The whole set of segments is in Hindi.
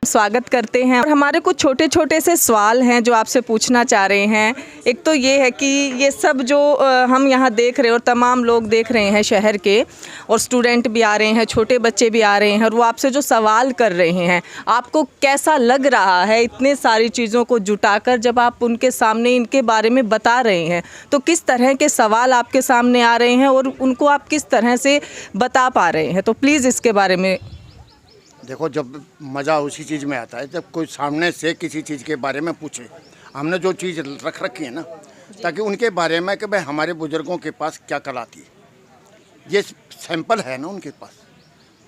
स्वागत करते हैं और हमारे कुछ छोटे छोटे से सवाल हैं जो आपसे पूछना चाह रहे हैं। एक तो ये है कि ये सब जो हम यहाँ देख रहे हैं और तमाम लोग देख रहे हैं शहर के, और स्टूडेंट भी आ रहे हैं, छोटे बच्चे भी आ रहे हैं, और वो आपसे जो सवाल कर रहे हैं, आपको कैसा लग रहा है इतने सारी चीज़ों को जुटाकर जब आप उनके सामने इनके बारे में बता रहे हैं? तो किस तरह के सवाल आपके सामने आ रहे हैं और उनको आप किस तरह से बता पा रहे हैं? तो प्लीज़ इसके बारे में। देखो, जब मज़ा उसी चीज़ में आता है जब कोई सामने से किसी चीज़ के बारे में पूछे। हमने जो चीज़ रख रखी है ना, ताकि उनके बारे में कि भाई हमारे बुजुर्गों के पास क्या कला थी, ये सैंपल है ना उनके पास।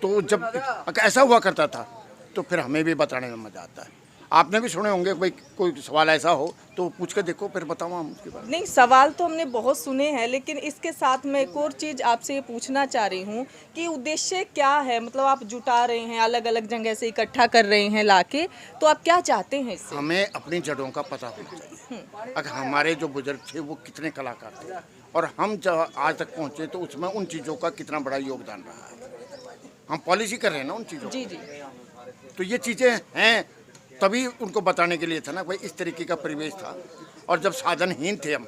तो जब ऐसा हुआ करता था तो फिर हमें भी बताने में मज़ा आता है। आपने भी सुने होंगे, भाई कोई सवाल ऐसा हो तो पूछ के देखो, फिर बताऊँ हम उसके बारे में। नहीं, सवाल तो हमने बहुत सुने हैं, लेकिन इसके साथ मैं एक और चीज़ आपसे ये पूछना चाह रही हूँ कि उद्देश्य क्या है? मतलब आप जुटा रहे हैं, अलग अलग जगह से इकट्ठा कर रहे हैं लाके, तो आप क्या चाहते हैं इससे? हमें अपनी जड़ों का पता होना चाहिए। अगर हमारे जो बुजुर्ग थे वो कितने कलाकार थे और हम जब आज तक पहुँचे तो उसमें उन चीज़ों का कितना बड़ा योगदान रहा है। हम पॉलिसी कर रहे हैं ना उन चीज़ों जी जी। तो ये चीज़ें हैं, तभी उनको बताने के लिए था ना, भाई इस तरीके का परिवेश था। और जब साधनहीन थे हम,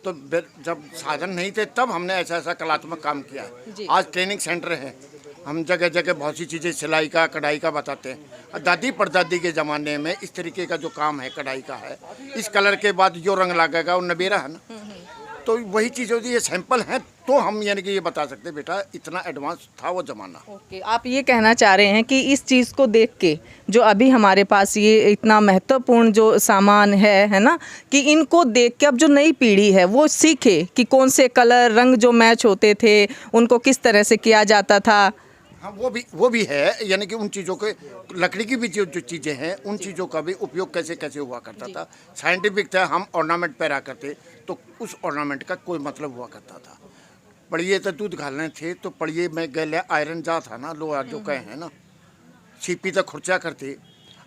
तो जब साधन नहीं थे तब हमने ऐसा ऐसा कलात्मक काम किया है। आज ट्रेनिंग सेंटर है, हम जगह जगह बहुत सी चीज़ें सिलाई का, कढ़ाई का बताते हैं। दादी परदादी के ज़माने में इस तरीके का जो काम है कढ़ाई का है, इस कलर के बाद जो रंग लगेगा वो नबेरा है ना। तो वही चीज़ होती है, ये सैंपल हैं तो हम यानी कि ये बता सकते हैं बेटा इतना एडवांस था वो ज़माना। ओके, आप ये कहना चाह रहे हैं कि इस चीज़ को देख के जो अभी हमारे पास ये इतना महत्वपूर्ण जो सामान है ना, कि इनको देख के अब जो नई पीढ़ी है वो सीखे कि कौन से कलर रंग जो मैच होते थे उनको किस तरह से किया जाता था। हाँ, वो भी है, यानी कि उन चीज़ों के लकड़ी की भी जो चीज़ें हैं उन चीज़ों का भी उपयोग कैसे कैसे हुआ करता था। साइंटिफिक था, हम ऑर्नामेंट पहना करते तो उस ऑर्नामेंट का कोई मतलब हुआ करता था। पढ़िए तो दूध घालने थे तो पढ़िए में गले आयरन जा था ना, लोहा जो कहे हैं ना, सीपी तक खुर्चा करते।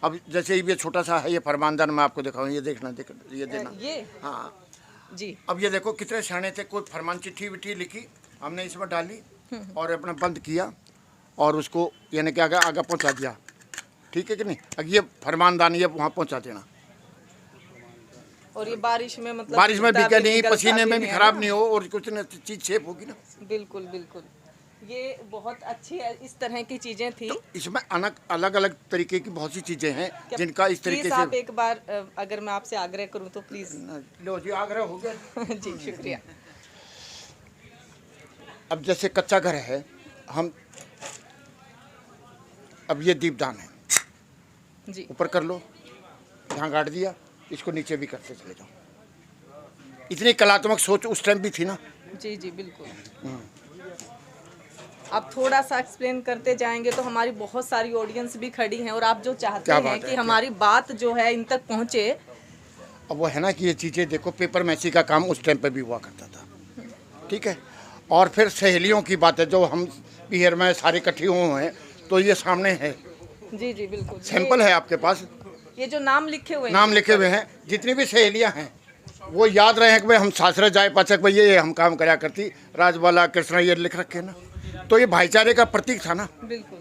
अब जैसे ये छोटा सा है, ये फरमानदान मैं आपको दिखाऊँ, ये देखना ये देना। ये हाँ जी। अब ये देखो कितने सियाने थे, कोई फरमान चिट्ठी विट्ठी लिखी, हमने इसमें डाली और अपना बंद किया और उसको यानी कि आगे आगे पहुंचा दिया। ठीक है कि नहीं? अब ये फरमानदान ये वहाँ पहुंचा देना। और ये बारिश में मतलब बारिश में भीगे नहीं, पसीने में भी खराब नहीं हो और कुछ न चीज़ सेफ होगी ना। बिल्कुल बिल्कुल, ये बहुत अच्छी है, इस तरह की चीज़ें थी। तो इसमें अलग अलग तरीके की बहुत सी चीज़ें हैं जिनका इस तरीके से। आप एक बार अगर मैं आपसे आग्रह करूं तो प्लीज़। लो जी, आग्रह हो गया। जी शुक्रिया। अब जैसे कच्चा घर है, हम अब ये दीपदान है जी, ऊपर कर लो, यहाँ गाड़ दिया, इसको नीचे भी करते चले जाओ। इतनी कलात्मक सोच उस टाइम भी थी ना। जी जी बिल्कुल। आप थोड़ा सा एक्सप्लेन करते जाएंगे तो हमारी बहुत सारी ऑडियंस भी खड़ी हैं और आप जो चाहते हैं कि हमारी बात जो है इन तक पहुंचे। अब वो है ना कि ये चीज़ें देखो, पेपर मैसी का काम उस टाइम पे भी हुआ करता था। ठीक है, और फिर सहेलियों की बात है, जो हम पीहर में सारे इकट्ठे हुए हैं, तो ये सामने है। जी जी बिल्कुल, सैंपल है आपके पास, ये जो नाम लिखे हुए हैं, जितनी भी सहेलियां हैं वो याद रहे कि भाई हम सासरे जाए पाचक भाई ये हम काम कराया करती, राजबाला कृष्णा ये लिख रखे ना। तो ये भाईचारे का प्रतीक था ना। बिल्कुल,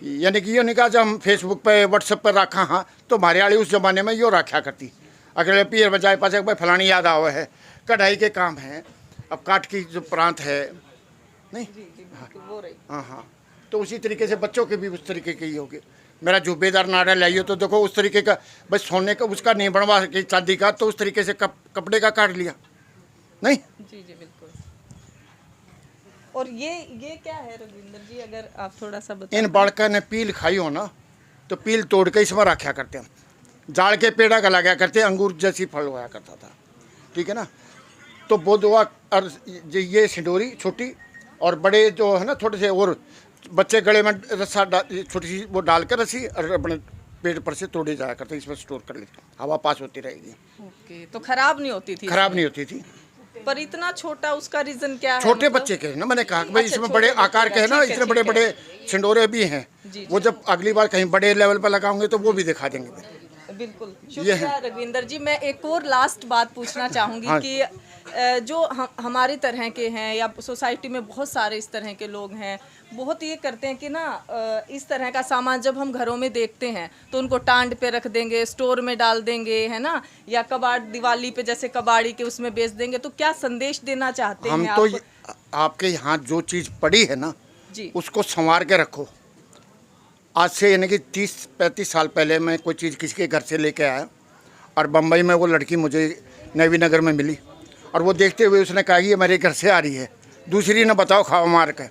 यानी कि ये नहीं कहा जब हम फेसबुक पे व्हाट्सएप पर रखा, हाँ तो हमारे वाली उस ज़माने में यो रखा करती। अगले पीर में जाए पाचक भाई फलानी याद आवा है, कढ़ाई के काम है, अब काट की जो प्रांत है नहीं। वो रही। हाँ हाँ, तो उसी तरीके से बच्चों के भी उस तरीके के ही होंगे। मेरा जुब्बेदार नारा लाइए तो देखो उस तरीके का, बस सोने का उसका नहीं बनवा के चांदी का, तो उस तरीके से कपड़े का काट लिया नहीं। जी जी बिल्कुल। और ये क्या है रविंद्र जी, अगर आप थोड़ा सा बताएं। इन बाड़का ने पील खाई हो ना, तो पील तोड़ के इसमें रखा करते हम, जाड़ के पेड़ा का लगाया करते, अंगूर जैसी फल होया करता था। ठीक है ना, तो वो दुआ और ये सिंडोरी छोटी और बड़े जो है ना थोड़े से, और बच्चे गले में रस्सा छोटी सी वो डाल कर रस्सी और अपने पेड़ पर से तोड़े जाया करते, इसमें स्टोर कर लेते, हवा पास होती रहेगी। ओके, तो खराब नहीं होती थी? खराब नहीं होती थी। पर इतना छोटा, उसका रीजन क्या है? छोटे बच्चे के ना, मैंने कहा कि भाई इसमें बड़े आकार के है ना, इतने बड़े बड़े सिंडोरे भी हैं। वो जब अगली बार कहीं बड़े लेवल पर लगाओगे तो वो भी दिखा देंगे। बिल्कुल शुक्रिया रघविंदर जी। मैं एक और लास्ट बात पूछना चाहूँगी हाँ। कि जो हमारी तरह के हैं या सोसाइटी में बहुत सारे इस तरह के लोग हैं, बहुत ये करते हैं कि ना इस तरह का सामान जब हम घरों में देखते हैं तो उनको टांड पे रख देंगे, स्टोर में डाल देंगे, है ना, या कबाड़ दिवाली पे जैसे कबाड़ी के उसमें बेच देंगे। तो क्या संदेश देना चाहते हम हैं तो आप? आपके यहाँ जो चीज़ पड़ी है ना जी उसको संवार के रखो। आज से यानी कि 30-35 साल पहले मैं कोई चीज़ किसी के घर से लेके आया और बम्बई में वो लड़की मुझे नवी नगर में मिली और वो देखते हुए उसने कहा कि ये मेरे घर से आ रही है, दूसरी ने बताओ खावा मार के।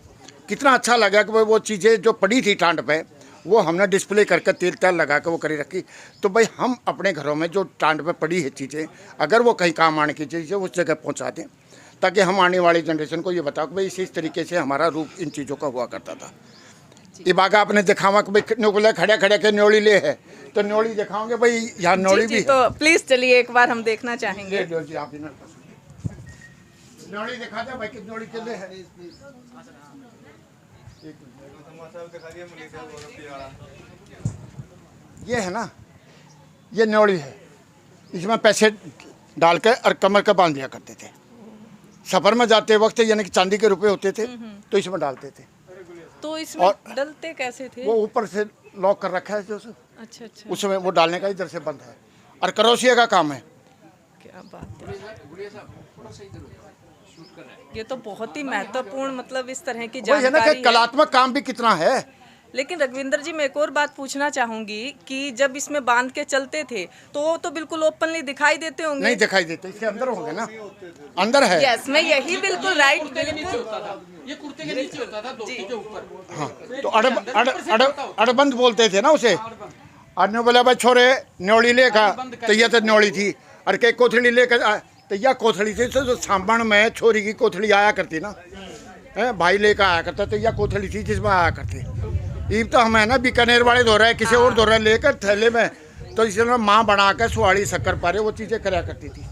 कितना अच्छा लगा कि भाई वो चीज़ें जो पड़ी थी टांड पे वो हमने डिस्प्ले करके तेल तेल लगा के वो करी रखी। तो भाई हम अपने घरों में जो टांड पे पड़ी है चीज़ें, अगर वो कहीं काम आने की चीज़ें उस जगह पहुँचा दें, ताकि हम आने वाली जनरेशन को ये बताओ कि भाई इस तरीके से हमारा रूप इन चीज़ों का हुआ करता था। इबागा आपने दिखावा कि भाई नुकले खड़े खड़े के न्योड़ी ले है, तो न्योड़ी दिखाओगे भाई यहाँ न्योड़ी भी है। तो प्लीज चलिए एक बार हम देखना चाहेंगे। ले लो जी आप इन्हें न्योड़ी दिखा दे भाई कि न्योड़ी के लिए है। ये है ना, ये न्योड़ी है, इसमें पैसे डाल के और कमर का बांध दिया करते थे। सफर में जाते वक्त यानी कि चांदी के रुपए होते थे तो इसमें डालते थे। तो इसमें डलते कैसे थे? वो ऊपर से लॉक कर रखा है जो अच्छा अच्छा, उसमें वो डालने का इधर से बंद है और करोशिया का काम है। क्या बात है, ये तो बहुत ही महत्वपूर्ण, मतलब इस तरह की वही है ना जानकारी कि है। कलात्मक काम भी कितना है। लेकिन रघविंदर जी, मैं एक और बात पूछना चाहूंगी कि जब इसमें बांध के चलते थे तो वो तो बिल्कुल ओपनली दिखाई देते होंगे। नहीं दिखाई देते, इसके अंदर होंगे ना, अंदर है। यस, मैं यही बिल्कुल राइट, बिल्कुल ये कुर्ते के नीचे होता था, धोती के ऊपर। हाँ तो अड़बंद बोलते थे ना उसे। और ने बोला भाई छोरे न्योड़ी लेका, तो यह तो न्योड़ी थी। और के कोथड़ी लेकर तो यह कोथड़ी थी, तो सामण में छोरी की कोथड़ी आया करती ना, भाई लेकर आया करता, तो यह कोथड़ी थी जिसमें आया करती। ईब तो हम है ना बीकानेर वाले धो रहे हैं, किसी और धो रहे लेकर थैले में, तो इसलिए माँ बना कर सुहाड़ी शक्कर पारे वो चीज़ें कराया करती थी।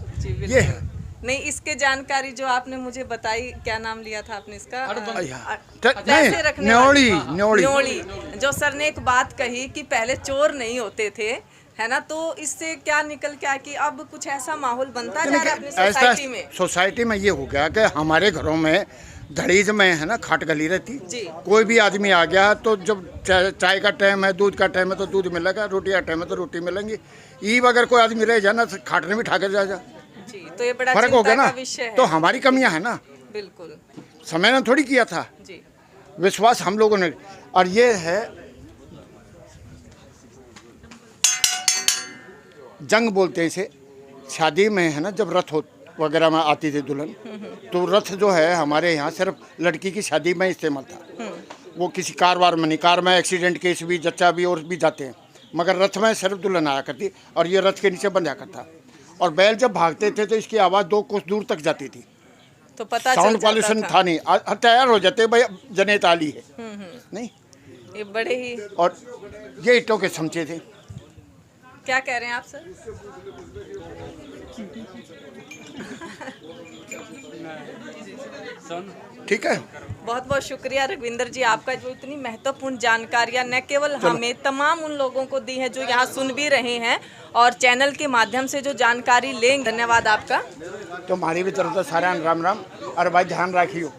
ये है नहीं, इसके जानकारी जो आपने मुझे बताई, क्या नाम लिया था आपने इसका? पैसे नहीं, रखने न्योड़ी वाली। न्योड़ी न्योड़ी। जो सर ने एक बात कही कि पहले चोर नहीं होते थे, है ना, तो इससे क्या निकल के आया कि अब कुछ ऐसा माहौल बनता जा रहा है अपनी सोसाइटी में। सोसाइटी में ये हो गया कि हमारे घरों में घड़ीज में है ना खाट गली रहती। कोई भी आदमी आ गया तो जब चाय का टाइम है, दूध का टाइम है तो दूध मिलेगा, रोटी का टाइम है तो रोटी मिलेंगी। ईब अगर कोई आदमी रह जाए ना तो खाट ने भी ठा कर जा जी, तो ये बड़ा फर्क हो गया चिंता ना। का विषय है। तो हमारी कमियां है ना, बिल्कुल समय ने थोड़ी किया था, जी। विश्वास हम लोगों ने। और ये है जंग बोलते हैं इसे। शादी में है ना जब रथ हो वगैरह में आती थी दुल्हन, तो रथ जो है हमारे यहाँ सिर्फ लड़की की शादी में इस्तेमाल था। वो किसी कार वार में नहीं, कार में एक्सीडेंट केस भी, जच्चा भी और भी जाते हैं, मगर रथ में सिर्फ दुल्हन आया करती और ये रथ के नीचे बंधा करता। और बैल जब भागते थे तो इसकी आवाज़ 2 कोस दूर तक जाती थी, तो पता साउंड चल पॉल्यूशन जाता था नहीं। तैयार हो जाते भाई जने ताली है नहीं। ये बड़े ही, और ये ईंटों के समचे थे। क्या कह रहे हैं आप सर? ठीक है, बहुत बहुत शुक्रिया रघविंदर जी, आपका जो इतनी महत्वपूर्ण जानकारियां न केवल हमें, तमाम उन लोगों को दी है जो यहाँ सुन भी रहे हैं और चैनल के माध्यम से जो जानकारी लेंगे। धन्यवाद आपका। तुम्हारी भी तरफ से सारा राम राम। और भाई ध्यान रखियो।